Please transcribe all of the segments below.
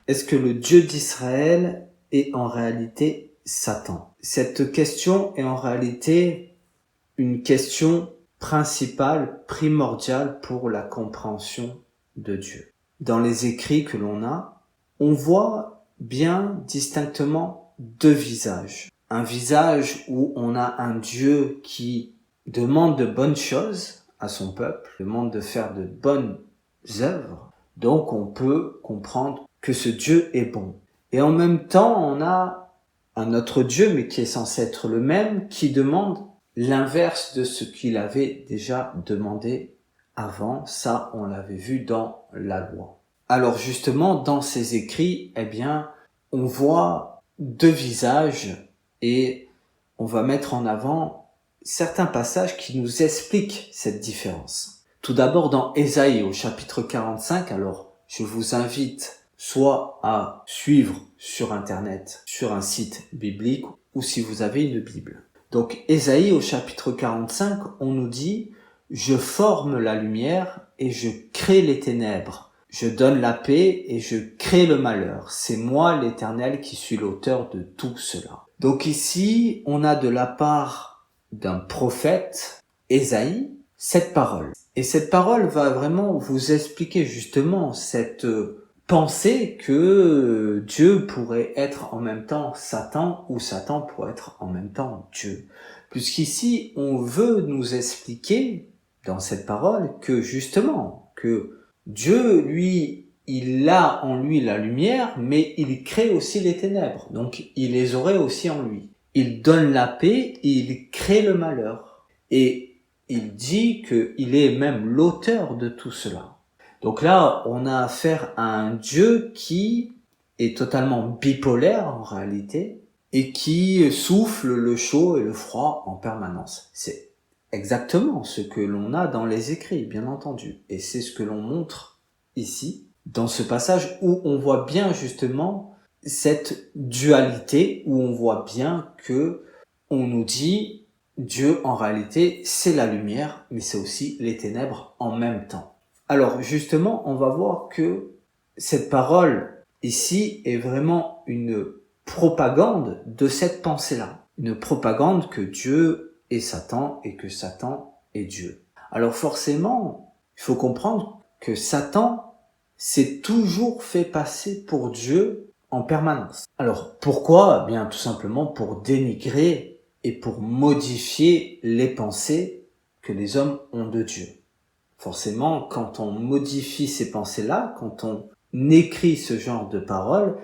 est-ce que le Dieu d'Israël est en réalité Satan? Cette question est en réalité une question principale, primordiale pour la compréhension de Dieu. Dans les écrits que l'on a, on voit bien distinctement deux visages. Un visage où on a un Dieu qui demande de bonnes choses à son peuple, demande de faire de bonnes œuvres. Donc on peut comprendre que ce Dieu est bon. Et en même temps, on a un autre Dieu, mais qui est censé être le même, qui demande l'inverse de ce qu'il avait déjà demandé avant. Ça, on l'avait vu dans la loi. Alors justement, dans ces écrits, on voit deux visages et on va mettre en avant certains passages qui nous expliquent cette différence. Tout d'abord dans Ésaïe au chapitre 45, alors je vous invite soit à suivre sur internet, sur un site biblique, ou si vous avez une Bible. Donc Ésaïe au chapitre 45, on nous dit « Je forme la lumière et je crée les ténèbres. Je donne la paix et je crée le malheur. C'est moi l'Éternel qui suis l'auteur de tout cela. » Donc ici, on a de la part d'un prophète, Ésaïe, cette parole. Et cette parole va vraiment vous expliquer justement cette pensée que Dieu pourrait être en même temps Satan ou Satan pourrait être en même temps Dieu. Puisqu'ici, on veut nous expliquer dans cette parole que justement, que Dieu, lui, il a en lui la lumière, mais il crée aussi les ténèbres. Donc, il les aurait aussi en lui. Il donne la paix et il crée le malheur. Et il dit qu'il est même l'auteur de tout cela. Donc là, on a affaire à un Dieu qui est totalement bipolaire en réalité et qui souffle le chaud et le froid en permanence. C'est exactement ce que l'on a dans les écrits, bien entendu. Et c'est ce que l'on montre ici, dans ce passage où on voit bien justement cette dualité, où on voit bien que on nous dit Dieu en réalité c'est la lumière, mais c'est aussi les ténèbres en même temps. Alors justement, on va voir que cette parole ici est vraiment une propagande de cette pensée-là. Une propagande que Dieu est Satan et que Satan est Dieu. Alors forcément, il faut comprendre que Satan s'est toujours fait passer pour Dieu en permanence. Alors pourquoi ? Bien tout simplement pour dénigrer et pour modifier les pensées que les hommes ont de Dieu. Forcément, quand on modifie ces pensées-là, quand on écrit ce genre de paroles,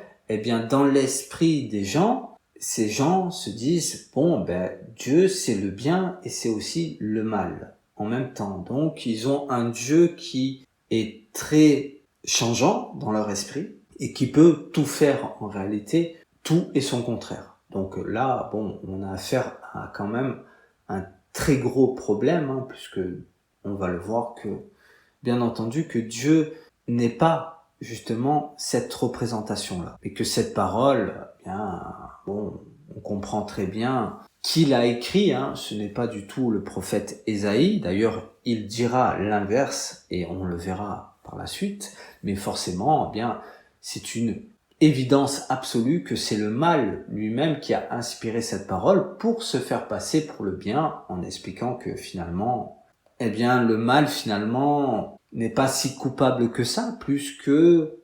dans l'esprit des gens, ces gens se disent, Dieu c'est le bien et c'est aussi le mal en même temps. Donc, ils ont un Dieu qui est très changeant dans leur esprit et qui peut tout faire en réalité, tout et son contraire. Donc là, on a affaire à quand même un très gros problème, puisque on va le voir que, bien entendu, que Dieu n'est pas justement cette représentation-là. Et que cette parole, on comprend très bien qui l'a écrit, ce n'est pas du tout le prophète Ésaïe. D'ailleurs, il dira l'inverse et on le verra par la suite. Mais forcément, c'est une évidence absolue que c'est le mal lui-même qui a inspiré cette parole pour se faire passer pour le bien en expliquant que finalement, le mal finalement n'est pas si coupable que ça, plus que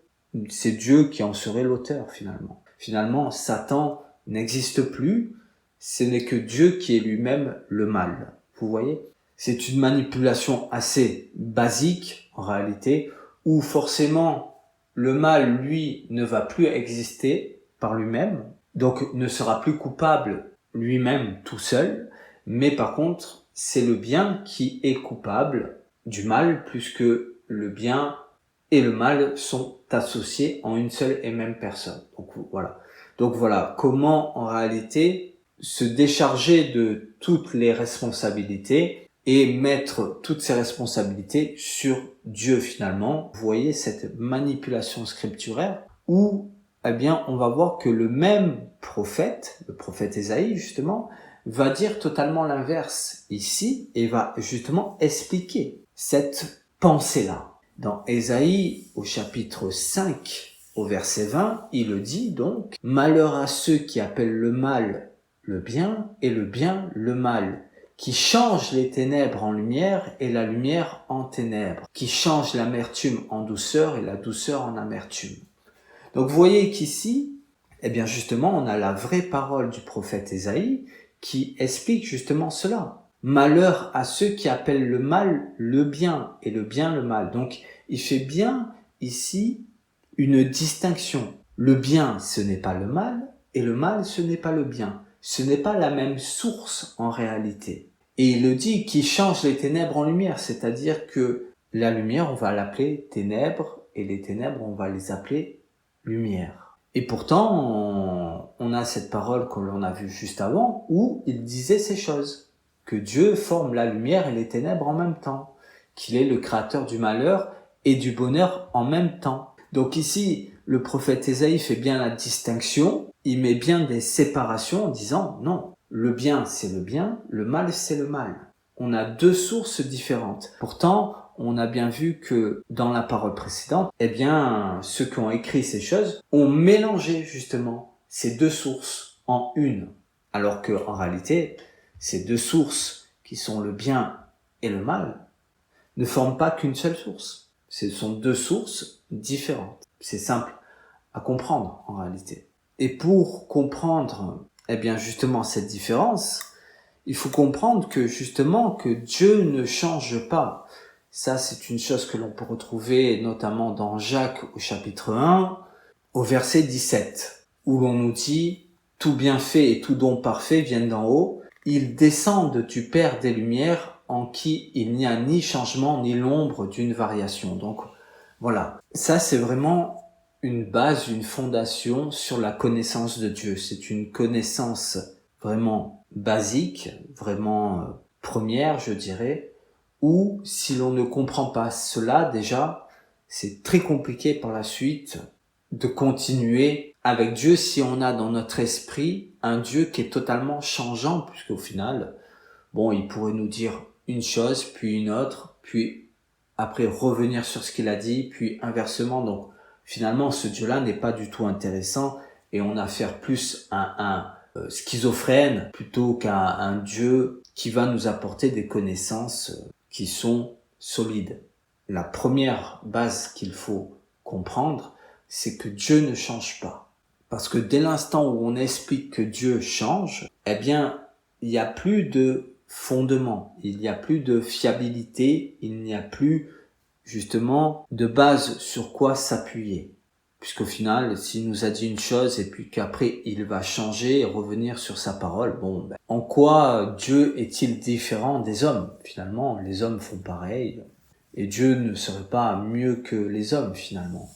c'est Dieu qui en serait l'auteur finalement. Finalement, Satan n'existe plus, ce n'est que Dieu qui est lui-même le mal. Vous voyez ? C'est une manipulation assez basique en réalité, où forcément le mal, lui, ne va plus exister par lui-même, donc ne sera plus coupable lui-même tout seul, mais par contre, c'est le bien qui est coupable du mal, puisque le bien et le mal sont associés en une seule et même personne. Donc voilà comment en réalité se décharger de toutes les responsabilités et mettre toutes ces responsabilités sur Dieu finalement. Vous voyez cette manipulation scripturaire où on va voir que le même prophète, le prophète Ésaïe justement, va dire totalement l'inverse ici et va justement expliquer cette pensée-là. Dans Ésaïe au chapitre 5, Au verset 20, il le dit donc, « Malheur à ceux qui appellent le mal le bien et le bien le mal, qui changent les ténèbres en lumière et la lumière en ténèbres, qui changent l'amertume en douceur et la douceur en amertume. » Donc vous voyez qu'ici, eh bien justement, on a la vraie parole du prophète Ésaïe qui explique justement cela. Malheur à ceux qui appellent le mal le bien et le bien le mal. Donc il fait bien ici une distinction. Le bien, ce n'est pas le mal, et le mal, ce n'est pas le bien. Ce n'est pas la même source en réalité. Et il le dit, qui change les ténèbres en lumière, c'est-à-dire que la lumière, on va l'appeler ténèbres, et les ténèbres, on va les appeler lumière. Et pourtant, on a cette parole que l'on a vue juste avant, où il disait ces choses, que Dieu forme la lumière et les ténèbres en même temps, qu'il est le créateur du malheur et du bonheur en même temps. Donc ici, le prophète Ésaïe fait bien la distinction, il met bien des séparations en disant non, le bien c'est le bien, le mal c'est le mal. On a deux sources différentes. Pourtant, on a bien vu que dans la parole précédente, eh bien, ceux qui ont écrit ces choses ont mélangé justement ces deux sources en une. Alors que en réalité, ces deux sources qui sont le bien et le mal ne forment pas qu'une seule source. Ce sont deux sources différentes. C'est simple à comprendre en réalité. Et pour comprendre, eh bien justement cette différence, il faut comprendre que justement que Dieu ne change pas. Ça, c'est une chose que l'on peut retrouver notamment dans Jacques au chapitre 1, au verset 17, où l'on nous dit « Tout bienfait et tout don parfait viennent d'en haut, ils descendent du Père des Lumières, en qui il n'y a ni changement ni l'ombre d'une variation. » Donc voilà, ça c'est vraiment une base, une fondation sur la connaissance de Dieu. C'est une connaissance vraiment basique, vraiment première, je dirais, où si l'on ne comprend pas cela déjà, c'est très compliqué par la suite de continuer avec Dieu si on a dans notre esprit un Dieu qui est totalement changeant, puisqu'au final, bon, il pourrait nous dire une chose, puis une autre, puis après revenir sur ce qu'il a dit, puis inversement. Donc finalement, ce Dieu-là n'est pas du tout intéressant et on a affaire plus à un schizophrène plutôt qu'à un Dieu qui va nous apporter des connaissances qui sont solides. La première base qu'il faut comprendre, c'est que Dieu ne change pas. Parce que dès l'instant où on explique que Dieu change, eh bien, il n'y a plus de fondement, il n'y a plus de fiabilité, il n'y a plus justement de base sur quoi s'appuyer. Puisqu'au final, s'il nous a dit une chose et puis qu'après il va changer et revenir sur sa parole, bon, en quoi Dieu est-il différent des hommes? Finalement, les hommes font pareil et Dieu ne serait pas mieux que les hommes finalement.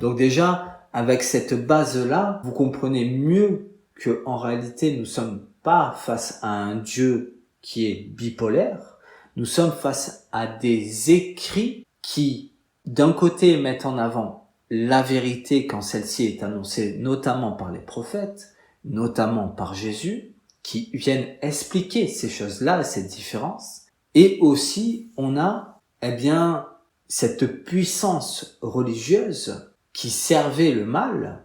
Donc déjà, avec cette base-là, vous comprenez mieux que en réalité, nous sommes pas face à un Dieu qui est bipolaire, nous sommes face à des écrits qui, d'un côté, mettent en avant la vérité quand celle-ci est annoncée notamment par les prophètes, notamment par Jésus, qui viennent expliquer ces choses-là, ces différences. Et aussi, on a, eh bien, cette puissance religieuse qui servait le mal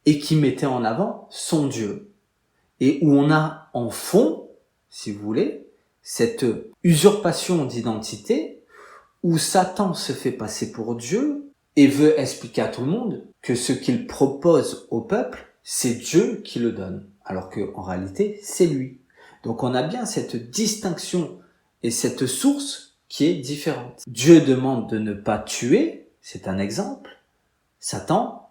et qui mettait en avant son Dieu. Et où on a en fond, si vous voulez, cette usurpation d'identité où Satan se fait passer pour Dieu et veut expliquer à tout le monde que ce qu'il propose au peuple, c'est Dieu qui le donne, alors que en réalité, c'est lui. Donc on a bien cette distinction et cette source qui est différente. Dieu demande de ne pas tuer, c'est un exemple. Satan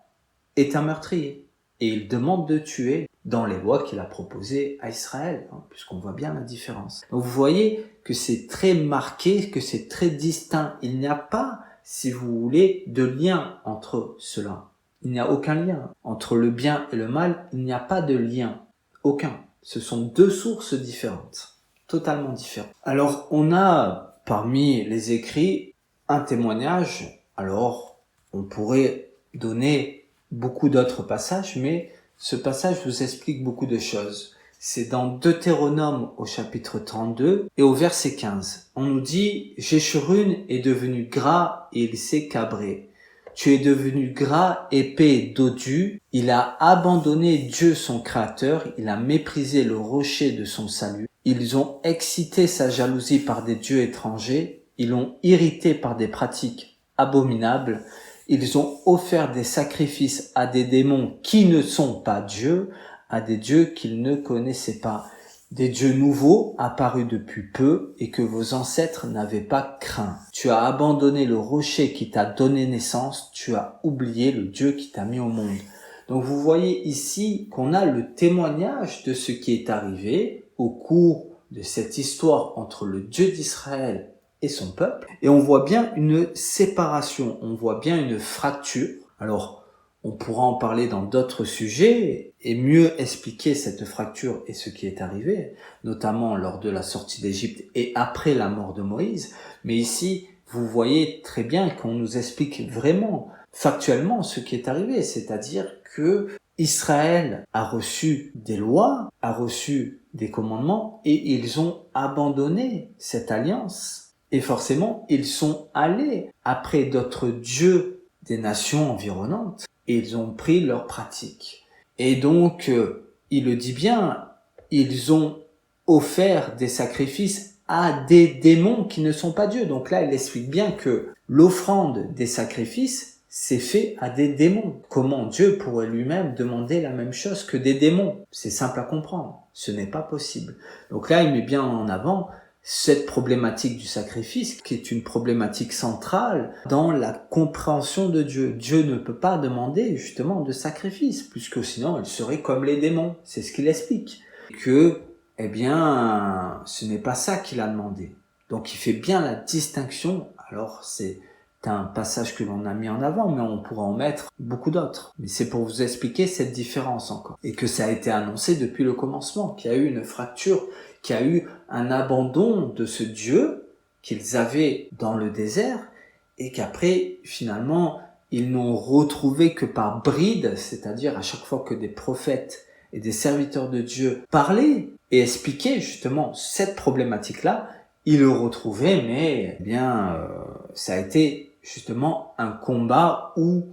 est un meurtrier et il demande de tuer dans les lois qu'il a proposées à Israël, puisqu'on voit bien la différence. Donc vous voyez que c'est très marqué, que c'est très distinct. Il n'y a pas, si vous voulez, de lien entre cela. Il n'y a aucun lien. Entre le bien et le mal, il n'y a pas de lien. Aucun. Ce sont deux sources différentes. Totalement différentes. Alors, on a, parmi les écrits, un témoignage. Alors, on pourrait donner beaucoup d'autres passages, mais ce passage vous explique beaucoup de choses. C'est dans Deutéronome au chapitre 32 et au verset 15. On nous dit « Jeshurun est devenu gras et il s'est cabré. tu es devenu gras, épais, dodu. Il a abandonné Dieu son créateur, il a méprisé le rocher de son salut. Ils ont excité sa jalousie par des dieux étrangers, ils l'ont irrité par des pratiques abominables, ils ont offert des sacrifices à des démons qui ne sont pas Dieu, à des dieux qu'ils ne connaissaient pas, des dieux nouveaux apparus depuis peu et que vos ancêtres n'avaient pas craint. Tu as abandonné le rocher qui t'a donné naissance, tu as oublié le Dieu qui t'a mis au monde. Donc vous voyez ici qu'on a le témoignage de ce qui est arrivé au cours de cette histoire entre le Dieu d'Israël et son peuple. Et on voit bien une séparation, on voit bien une fracture. Alors, on pourra en parler dans d'autres sujets et mieux expliquer cette fracture et ce qui est arrivé, notamment lors de la sortie d'Égypte et après la mort de Moïse. Mais ici, vous voyez très bien qu'on nous explique vraiment, factuellement, ce qui est arrivé. C'est-à-dire que Israël a reçu des lois, a reçu des commandements et ils ont abandonné cette alliance. Et forcément, ils sont allés après d'autres dieux des nations environnantes. Et ils ont pris leurs pratiques. Et donc, il le dit bien, ils ont offert des sacrifices à des démons qui ne sont pas Dieu. Donc là, il explique bien que l'offrande des sacrifices, c'est fait à des démons. Comment Dieu pourrait lui-même demander la même chose que des démons? C'est simple à comprendre. Ce n'est pas possible. Donc là, il met bien en avant cette problématique du sacrifice, qui est une problématique centrale dans la compréhension de Dieu. Dieu ne peut pas demander justement de sacrifice, puisque sinon il serait comme les démons. C'est ce qu'il explique. Que, eh bien, ce n'est pas ça qu'il a demandé. Donc il fait bien la distinction. Alors c'est un passage que l'on a mis en avant, mais on pourra en mettre beaucoup d'autres. Mais c'est pour vous expliquer cette différence encore. Et que ça a été annoncé depuis le commencement, qu'il y a eu une fracture, qu'il y a eu un abandon de ce Dieu qu'ils avaient dans le désert et qu'après, finalement, ils n'ont retrouvé que par bribes, c'est-à-dire à chaque fois que des prophètes et des serviteurs de Dieu parlaient et expliquaient justement cette problématique-là, ils le retrouvaient, mais ça a été justement un combat où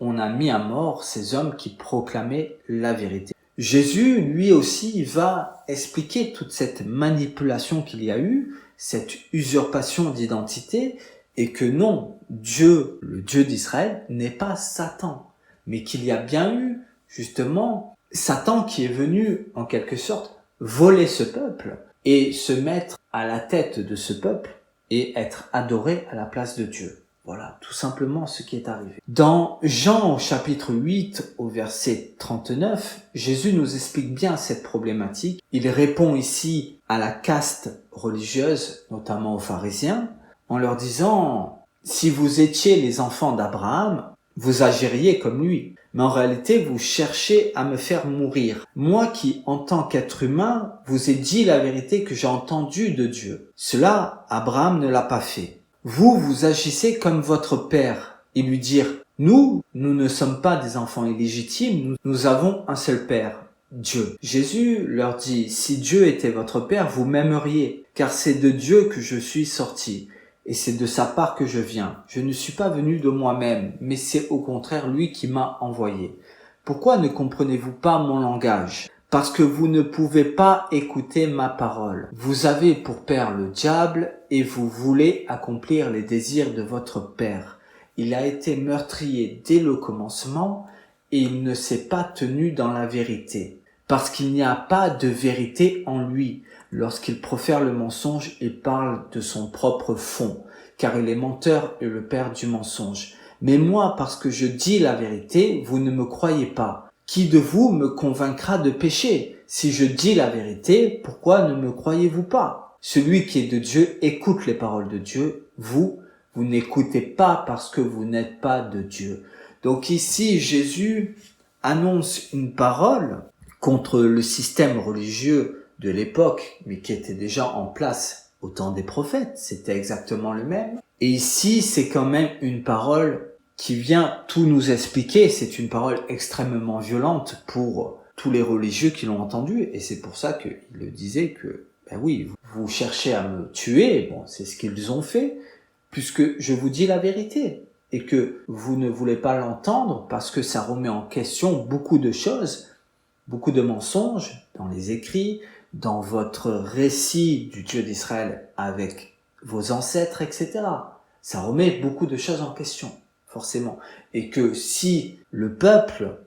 on a mis à mort ces hommes qui proclamaient la vérité. Jésus, lui aussi, va expliquer toute cette manipulation qu'il y a eu, cette usurpation d'identité, et que non, Dieu, le Dieu d'Israël, n'est pas Satan, mais qu'il y a bien eu, justement, Satan qui est venu, en quelque sorte, voler ce peuple, et se mettre à la tête de ce peuple, et être adoré à la place de Dieu. Voilà, tout simplement ce qui est arrivé. Dans Jean au chapitre 8, au verset 39, Jésus nous explique bien cette problématique. Il répond ici à la caste religieuse, notamment aux pharisiens, en leur disant « Si vous étiez les enfants d'Abraham, vous agiriez comme lui. Mais en réalité, vous cherchez à me faire mourir. Moi qui, en tant qu'être humain, vous ai dit la vérité que j'ai entendue de Dieu. Cela, Abraham ne l'a pas fait. Vous, vous agissez comme votre père. » Et lui dire, nous ne sommes pas des enfants illégitimes, nous avons un seul père, Dieu. Jésus leur dit, si Dieu était votre père, vous m'aimeriez, car c'est de Dieu que je suis sorti, et c'est de sa part que je viens. Je ne suis pas venu de moi-même, mais c'est au contraire lui qui m'a envoyé. Pourquoi ne comprenez-vous pas mon langage ? Parce que vous ne pouvez pas écouter ma parole. Vous avez pour père le diable et vous voulez accomplir les désirs de votre père. Il a été meurtrier dès le commencement et il ne s'est pas tenu dans la vérité. Parce qu'il n'y a pas de vérité en lui. Lorsqu'il profère le mensonge, il parle de son propre fond, car il est menteur et le père du mensonge. Mais moi, parce que je dis la vérité, vous ne me croyez pas. Qui de vous me convaincra de pécher? Si je dis la vérité, pourquoi ne me croyez-vous pas? Celui qui est de Dieu écoute les paroles de Dieu. Vous n'écoutez pas parce que vous n'êtes pas de Dieu. Donc ici, Jésus annonce une parole contre le système religieux de l'époque, mais qui était déjà en place au temps des prophètes. C'était exactement le même. Et ici, c'est quand même une parole qui vient tout nous expliquer. C'est une parole extrêmement violente pour tous les religieux qui l'ont entendu. Et c'est pour ça qu'il le disait que, ben oui, vous cherchez à me tuer. Bon, c'est ce qu'ils ont fait, puisque je vous dis la vérité. et que vous ne voulez pas l'entendre parce que ça remet en question beaucoup de choses, beaucoup de mensonges dans les écrits, dans votre récit du Dieu d'Israël avec vos ancêtres, etc. Ça remet beaucoup de choses en question, forcément. Et que si le peuple,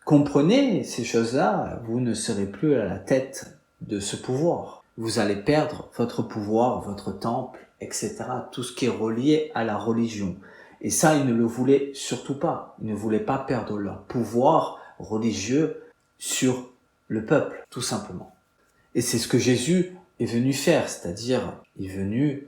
comprenez ces choses-là, vous ne serez plus à la tête de ce pouvoir. Vous allez perdre votre pouvoir, votre temple, etc. Tout ce qui est relié à la religion. Et ça, ils ne le voulaient surtout pas. Ils ne voulaient pas perdre leur pouvoir religieux sur le peuple, tout simplement. Et c'est ce que Jésus est venu faire, c'est-à-dire, il est venu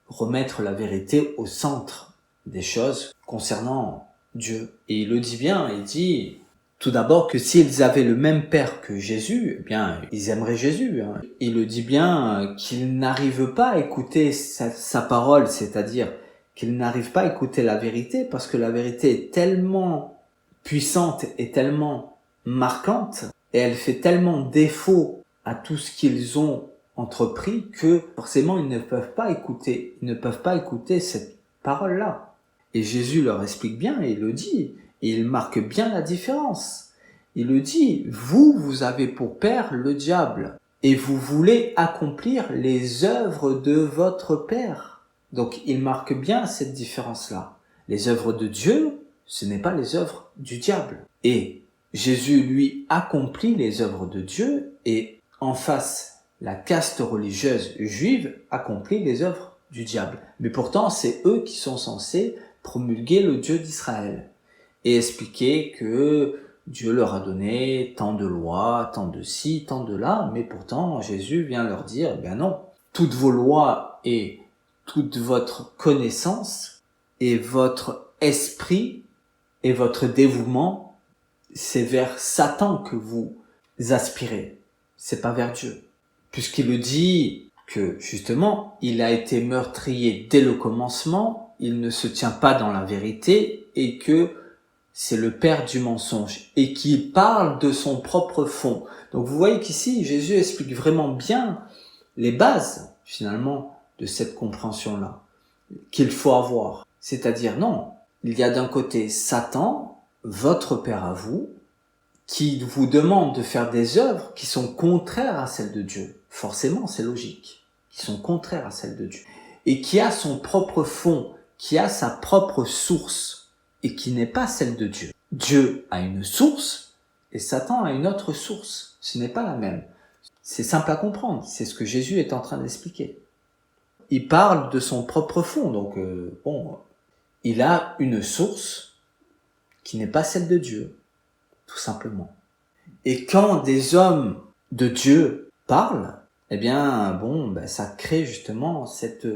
remettre la vérité au centre des choses concernant Dieu. Et il le dit bien, il dit tout d'abord que s'ils avaient le même Père que Jésus, ils aimeraient Jésus. Il le dit bien qu'ils n'arrivent pas à écouter sa parole, c'est-à-dire qu'ils n'arrivent pas à écouter la vérité parce que la vérité est tellement puissante et tellement marquante et elle fait tellement défaut à tout ce qu'ils ont entrepris que forcément ils ne peuvent pas écouter cette parole-là. Et Jésus leur explique bien et il le dit, et il marque bien la différence. Il le dit, vous avez pour père le diable et vous voulez accomplir les œuvres de votre père. Donc il marque bien cette différence-là. Les œuvres de Dieu, ce n'est pas les œuvres du diable. Et Jésus, lui, accomplit les œuvres de Dieu et en face, la caste religieuse juive accomplit les œuvres du diable. Mais pourtant, c'est eux qui sont censés promulguer le Dieu d'Israël et expliquer que Dieu leur a donné tant de lois, tant de ci, tant de là, mais pourtant Jésus vient leur dire, non, toutes vos lois et toute votre connaissance et votre esprit et votre dévouement, c'est vers Satan que vous aspirez, c'est pas vers Dieu. Puisqu'il le dit que justement, il a été meurtrier dès le commencement, il ne se tient pas dans la vérité et que c'est le père du mensonge et qu'il parle de son propre fond. Donc vous voyez qu'ici, Jésus explique vraiment bien les bases finalement de cette compréhension-là qu'il faut avoir. C'est-à-dire non, il y a d'un côté Satan, votre père à vous, qui vous demande de faire des œuvres qui sont contraires à celles de Dieu. Forcément, c'est logique. Qui sont contraires à celles de Dieu. Et qui a son propre fond, qui a sa propre source, et qui n'est pas celle de Dieu. Dieu a une source, et Satan a une autre source. Ce n'est pas la même. C'est simple à comprendre. C'est ce que Jésus est en train d'expliquer. Il parle de son propre fond. Donc, il a une source qui n'est pas celle de Dieu. Tout simplement. Et quand des hommes de Dieu parlent, ça crée justement cette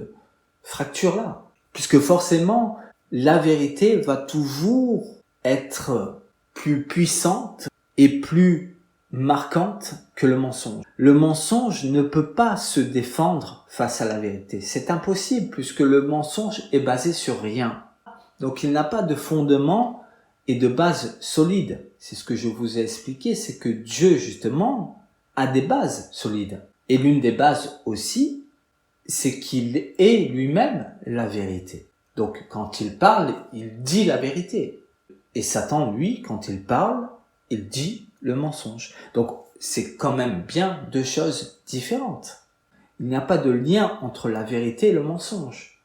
fracture-là. Puisque forcément, la vérité va toujours être plus puissante et plus marquante que le mensonge. Le mensonge ne peut pas se défendre face à la vérité. C'est impossible puisque le mensonge est basé sur rien. Donc il n'a pas de fondement et de base solide. C'est ce que je vous ai expliqué, c'est que Dieu, justement, a des bases solides. Et l'une des bases aussi, c'est qu'il est lui-même la vérité. Donc, quand il parle, il dit la vérité. Et Satan, lui, quand il parle, il dit le mensonge. Donc, c'est quand même bien deux choses différentes. Il n'y a pas de lien entre la vérité et le mensonge.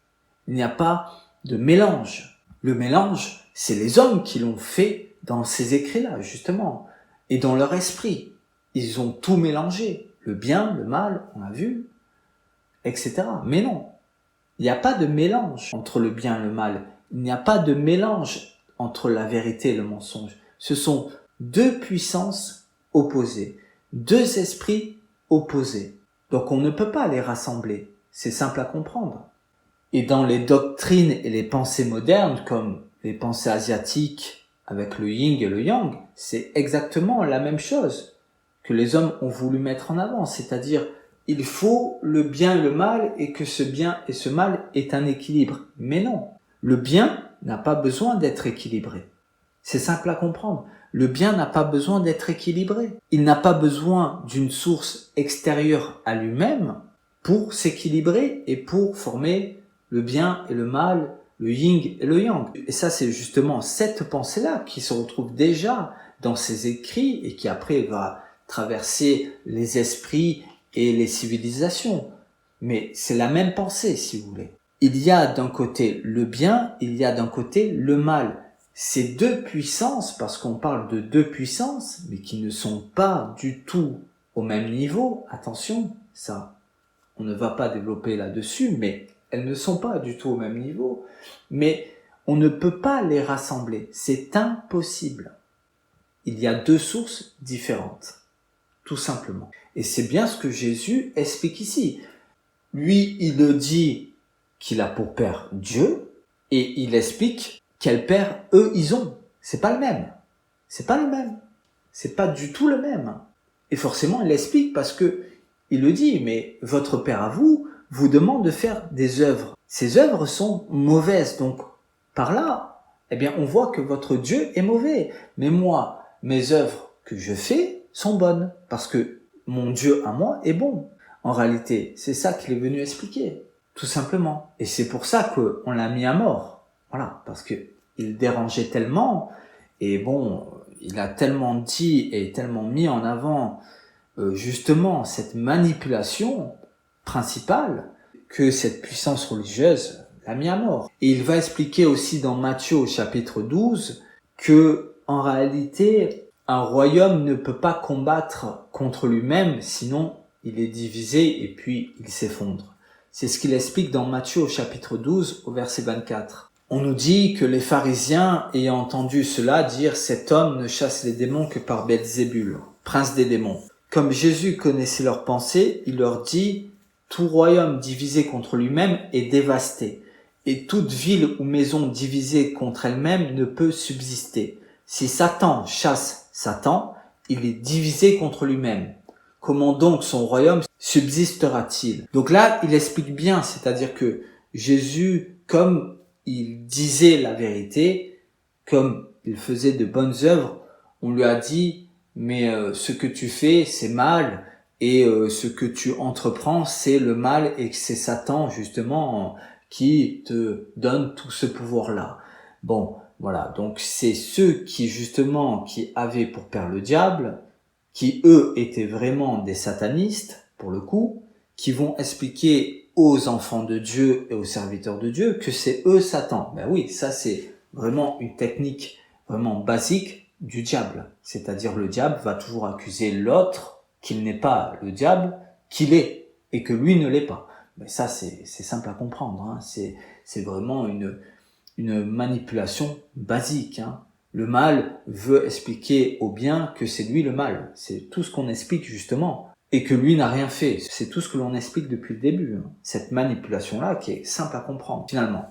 Il n'y a pas de mélange. Le mélange, c'est les hommes qui l'ont fait dans ces écrits-là, justement, et dans leur esprit. Ils ont tout mélangé, le bien, le mal, on a vu, etc. Mais non, il n'y a pas de mélange entre le bien et le mal. Il n'y a pas de mélange entre la vérité et le mensonge. Ce sont deux puissances opposées, deux esprits opposés. Donc on ne peut pas les rassembler, c'est simple à comprendre. Et dans les doctrines et les pensées modernes, comme les pensées asiatiques, avec le yin et le yang, c'est exactement la même chose que les hommes ont voulu mettre en avant, c'est-à-dire il faut le bien et le mal et que ce bien et ce mal est un équilibre. Mais non, le bien n'a pas besoin d'être équilibré. C'est simple à comprendre. Le bien n'a pas besoin d'être équilibré. Il n'a pas besoin d'une source extérieure à lui-même pour s'équilibrer et pour former le bien et le mal le yin et le yang. Et ça, c'est justement cette pensée-là qui se retrouve déjà dans ses écrits et qui après va traverser les esprits et les civilisations. Mais c'est la même pensée, si vous voulez. Il y a d'un côté le bien, il y a d'un côté le mal. Ces deux puissances, parce qu'on parle de deux puissances, mais qui ne sont pas du tout au même niveau, attention, ça, on ne va pas développer là-dessus, mais elles ne sont pas du tout au même niveau, mais on ne peut pas les rassembler, c'est impossible. Il y a deux sources différentes, tout simplement. Et c'est bien ce que Jésus explique ici. Lui, il dit qu'il a pour père Dieu, et il explique quel père eux ils ont. C'est pas le même. C'est pas le même. C'est pas du tout le même. Et forcément, il l'explique parce que il le dit, mais votre père à vous demande de faire des œuvres. Ces œuvres sont mauvaises. Donc, par là, eh bien, on voit que votre Dieu est mauvais. Mais moi, mes œuvres que je fais sont bonnes. Parce que mon Dieu à moi est bon. En réalité, c'est ça qu'il est venu expliquer. Tout simplement. Et c'est pour ça qu'on l'a mis à mort. Voilà. Parce que il dérangeait tellement. Et bon, il a tellement dit et tellement mis en avant justement cette manipulation principale que cette puissance religieuse l'a mis à mort. Et il va expliquer aussi dans Matthieu au chapitre 12 que en réalité un royaume ne peut pas combattre contre lui-même, sinon il est divisé et puis il s'effondre. C'est ce qu'il explique dans Matthieu au chapitre 12 au verset 24. On nous dit que les pharisiens, ayant entendu cela, dirent « Cet homme ne chasse les démons que par Belzébul, prince des démons ». Comme Jésus connaissait leurs pensées, il leur dit « Tout royaume divisé contre lui-même est dévasté, et toute ville ou maison divisée contre elle-même ne peut subsister. Si Satan chasse Satan, il est divisé contre lui-même. Comment donc son royaume subsistera-t-il » Donc là, il explique bien, c'est-à-dire que Jésus, comme il disait la vérité, comme il faisait de bonnes œuvres, on lui a dit mais ce que tu fais c'est mal et ce que tu entreprends c'est le mal et que c'est Satan justement qui te donne tout ce pouvoir-là. Bon, voilà, donc c'est ceux qui justement qui avaient pour père le diable, qui eux étaient vraiment des satanistes pour le coup, qui vont expliquer aux enfants de Dieu et aux serviteurs de Dieu que c'est eux Satan. Ben oui, ça c'est vraiment une technique vraiment basique du diable. C'est-à-dire le diable va toujours accuser l'autre qu'il n'est pas le diable, qu'il est, et que lui ne l'est pas. Mais ça c'est simple à comprendre, hein. C'est vraiment une manipulation basique, hein. Le mal veut expliquer au bien que c'est lui le mal. C'est tout ce qu'on explique justement. Et que lui n'a rien fait. C'est tout ce que l'on explique depuis le début. Hein. Cette manipulation-là qui est simple à comprendre, finalement.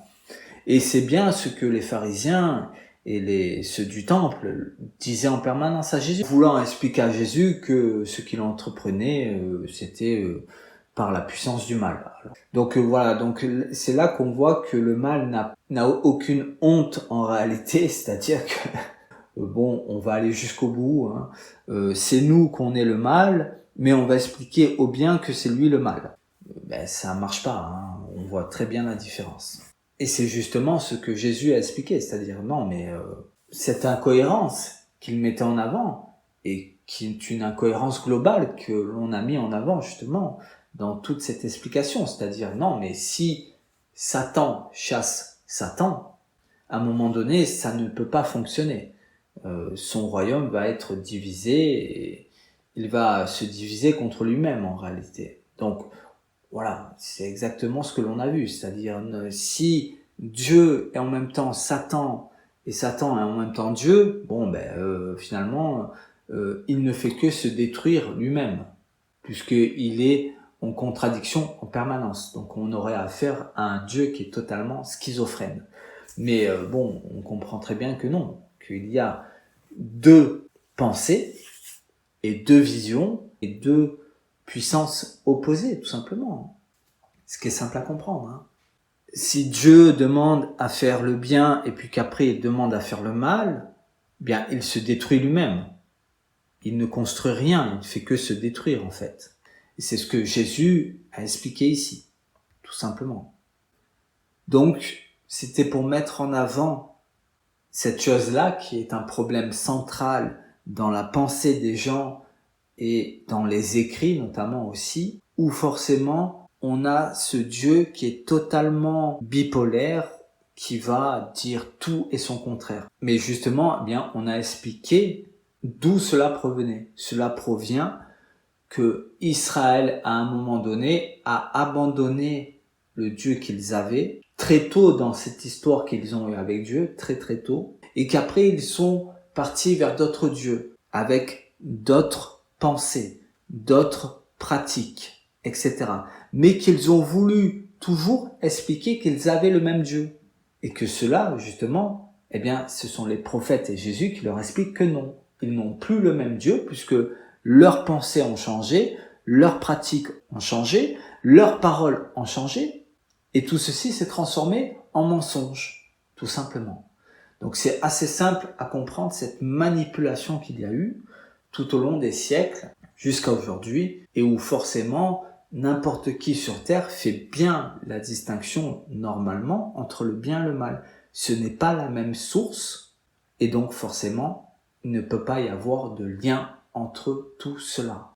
Et c'est bien ce que les pharisiens et ceux du temple disaient en permanence à Jésus, voulant expliquer à Jésus que ce qu'il entreprenait, c'était par la puissance du mal. Donc voilà, donc c'est là qu'on voit que le mal n'a aucune honte en réalité, c'est-à-dire que bon, on va aller jusqu'au bout, hein. C'est nous qu'on est le mal, mais on va expliquer au bien que c'est lui le mal. Ben, ça marche pas, hein. On voit très bien la différence. Et c'est justement ce que Jésus a expliqué, c'est-à-dire non, mais cette incohérence qu'il mettait en avant, et qui est une incohérence globale que l'on a mis en avant justement dans toute cette explication, c'est-à-dire non, mais si Satan chasse Satan, à un moment donné, ça ne peut pas fonctionner. Son royaume va être divisé et il va se diviser contre lui-même en réalité. Donc voilà, c'est exactement ce que l'on a vu, c'est-à-dire si Dieu est en même temps Satan et Satan est en même temps Dieu, bon ben finalement il ne fait que se détruire lui-même puisqu'il est en contradiction en permanence. Donc on aurait affaire à un Dieu qui est totalement schizophrène. Mais bon, on comprend très bien que non, qu'il y a deux pensées et deux visions et deux puissances opposées, tout simplement. Ce qui est simple à comprendre. Hein. Si Dieu demande à faire le bien et puis qu'après il demande à faire le mal, bien il se détruit lui-même. Il ne construit rien, il ne fait que se détruire en fait. Et c'est ce que Jésus a expliqué ici, tout simplement. Donc, c'était pour mettre en avant cette chose-là qui est un problème central dans la pensée des gens et dans les écrits notamment aussi, où forcément on a ce Dieu qui est totalement bipolaire, qui va dire tout et son contraire. Mais justement, eh bien, on a expliqué d'où cela provenait. Cela provient que Israël, à un moment donné, a abandonné le Dieu qu'ils avaient très tôt dans cette histoire qu'ils ont eue avec Dieu, très très tôt, et qu'après ils sont partis vers d'autres dieux, avec d'autres pensées, d'autres pratiques, etc. Mais qu'ils ont voulu toujours expliquer qu'ils avaient le même Dieu. Et que cela, justement, eh bien, ce sont les prophètes et Jésus qui leur expliquent que non. Ils n'ont plus le même Dieu puisque leurs pensées ont changé, leurs pratiques ont changé, leurs paroles ont changé, et tout ceci s'est transformé en mensonge, tout simplement. Donc c'est assez simple à comprendre cette manipulation qu'il y a eu tout au long des siècles jusqu'à aujourd'hui, et où forcément n'importe qui sur Terre fait bien la distinction normalement entre le bien et le mal. Ce n'est pas la même source, et donc forcément il ne peut pas y avoir de lien entre tout cela.